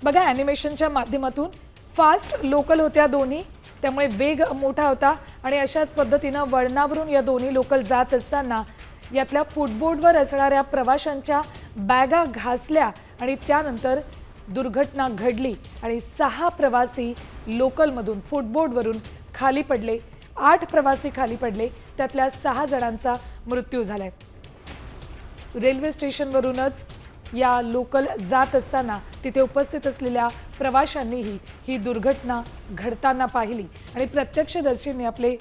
बघा ॲनिमेशनच्या माध्यमातून fast local होत्या दोन्ही, त्यामुळे वेग मोठा होता आणि अशाच पद्धतीनं वळणावरून या दोन्ही लोकल जात असताना यातल्या फुटबोर्डवर असणाऱ्या प्रवाशांच्या बॅगा घासल्या आणि त्यानंतर दुर्घटना घडली आणि 6 प्रवासी लोकलमधून फुटबोर्डवरून खाली पडले। 8 प्रवासी खाली पडले, त्यातल्या 6 जणांचा मृत्यू झालाय। रेल्वे स्टेशनवरूनच या लोकल जात असताना तिथे उपस्थित असलेल्या प्रवाशांनीही ही दुर्घटना घडताना पाहिली आणि प्रत्यक्षदर्शींनी आपले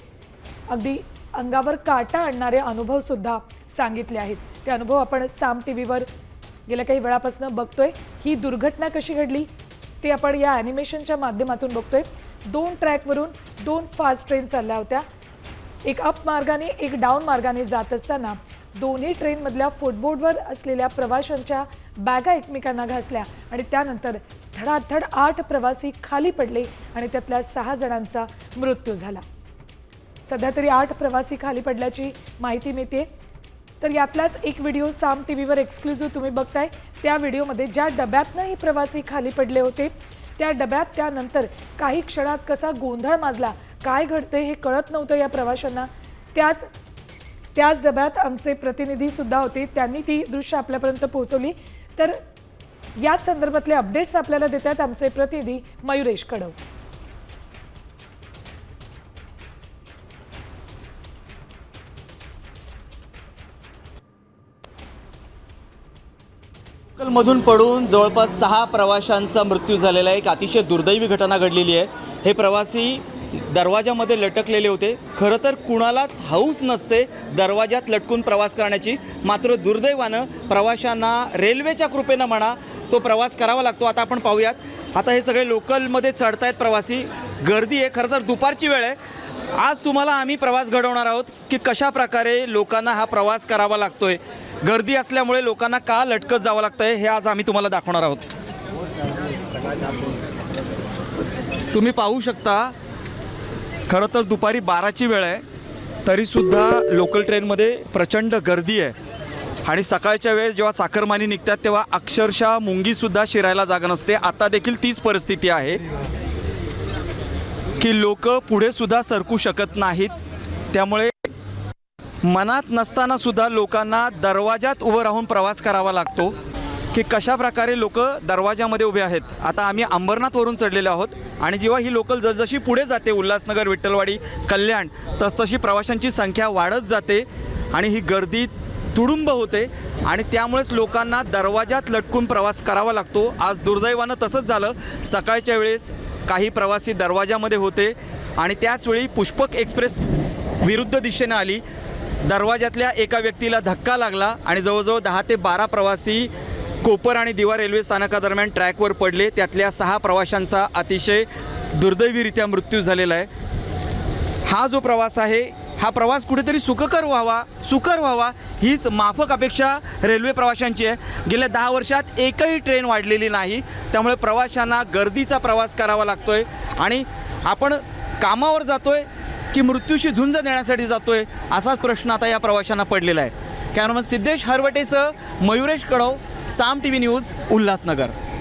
अगदी अंगावर काटा आणणारे अनुभव सुद्धा सांगितले आहेत। ते अनुभव आपण साम टीव्हीवर गेल्या काही वेळापासून बघतोय। ही दुर्घटना कशी घडली ते आपण या ॲनिमेशनच्या माध्यमातून बघतोय। 2 ट्रॅकवरून 2 फास्ट ट्रेन चालल्या होत्या, एक अप मार्गाने एक डाऊन मार्गाने जात असताना दोन्ही ट्रेनमधल्या फुटबोर्डवर असलेल्या प्रवाशांच्या बॅगा एकमेकांना घासल्या आणि त्यानंतर धडाधड 8 प्रवासी खाली पडले आणि त्यातल्या 6 जणांचा मृत्यू झाला। सध्या तरी 8 प्रवासी खाली पडल्याची माहिती मिळते। तर यातलाच एक व्हिडिओ साम टीव्हीवर एक्सक्लुझिव्ह तुम्ही बघताय। त्या व्हिडिओमध्ये ज्या डब्यातनं ही प्रवासी खाली पडले होते त्या डब्यात त्यानंतर काही क्षणात कसा गोंधळ माजला, काय घडते हे कळत नव्हतं या प्रवाशांना। त्याच डब्यात आमचे प्रतिनिधी सुद्धा होते, त्यांनी ती दृश्य आपल्यापर्यंत पोहोचवली। तर याच संदर्भातले अपडेट्स आपल्याला देतात आमचे प्रतिनिधी मयुरेश कडव। लोकलमधून पडून जवळपास 6 प्रवाशांचा मृत्यू झालेला आहे। एक अतिशय दुर्दैवी घटना घडलेली आहे। हे प्रवासी दरवाजामध्ये लटकलेले होते। खरं तर कुणालाच हौस नसते दरवाजात लटकून प्रवास करण्याची, मात्र दुर्दैवानं प्रवाशांना रेल्वेच्या कृपेनं म्हणा तो प्रवास करावा लागतो। आता आपण पाहूयात, आता हे सगळे लोकलमध्ये चढतायत प्रवासी, गर्दी आहे। खरं तर दुपारची वेळ आहे। आज तुम्हाला आम्ही प्रवास घडवणार आहोत की कशा प्रकारे लोकांना हा प्रवास करावा लागतोय, गर्दी असल्यामुळे लोकांना का लटकत जावं लागतंय हे आज आम्ही तुम्हाला दाखवणार आहोत। तुम्ही पाहू शकता, खरं तर दुपारी 12ची वेळ आहे, तरीसुद्धा लोकल ट्रेनमध्ये प्रचंड गर्दी आहे आणि सकाळच्या वेळेस जेव्हा चाकरमानी निघतात तेव्हा अक्षरशः मुंगीसुद्धा शिरायला जागा नसते। आता देखील तीच परिस्थिती आहे की लोक पुढे सुद्धा सरकू शकत नाहीत। त्यामुळे मनात नसताना सुद्धा लोकांना दरवाजात उभं राहून प्रवास करावा लागतो की कशा प्रकारे लोक दरवाजामध्ये उभे आहेत। आता आम्ही अंबरनाथवरून चढलेलो आहोत आणि जेव्हा ही लोकल जसजशी पुढे जाते उल्हासनगर, विठ्ठलवाडी, कल्याण, तसतशी प्रवाशांची संख्या वाढत जाते आणि ही गर्दी तुडुंब होते आणि त्यामुळेच लोकांना दरवाजात लटकून प्रवास करावा लागतो। आज दुर्दैवानं तसंच झालं। सकाळच्या वेळेस काही प्रवासी दरवाजामध्ये होते आणि त्याचवेळी पुष्पक एक्सप्रेस विरुद्ध दिशेने आली। दरवाजातल्या एका व्यक्तीला धक्का लागला आणि जवळजवळ 10 ते 12 प्रवासी कोपर आणि दिवा रेल्वे स्थानकादरम्यान ट्रॅकवर पडले। त्यातल्या 6 प्रवाशांचा अतिशय दुर्दैवीरित्या मृत्यू झालेला आहे। हा जो प्रवास आहे हा प्रवास कुठेतरी सुखकर व्हावा हीच माफक अपेक्षा रेल्वे प्रवाशांची आहे। गेल्या 10 वर्षात एकही ट्रेन वाढलेली नाही, त्यामुळे प्रवाशांना गर्दीचा प्रवास करावा लागतोय आणि आपण कामावर जातोय की मृत्यूशी झुंज देण्यासाठी जातोय असाच प्रश्न आता या प्रवाशांना पडलेला आहे। कॅमेरामन सिद्धेश हरवटेसह मयुरेश कडव, साम टीव्ही न्यूज, उल्हासनगर।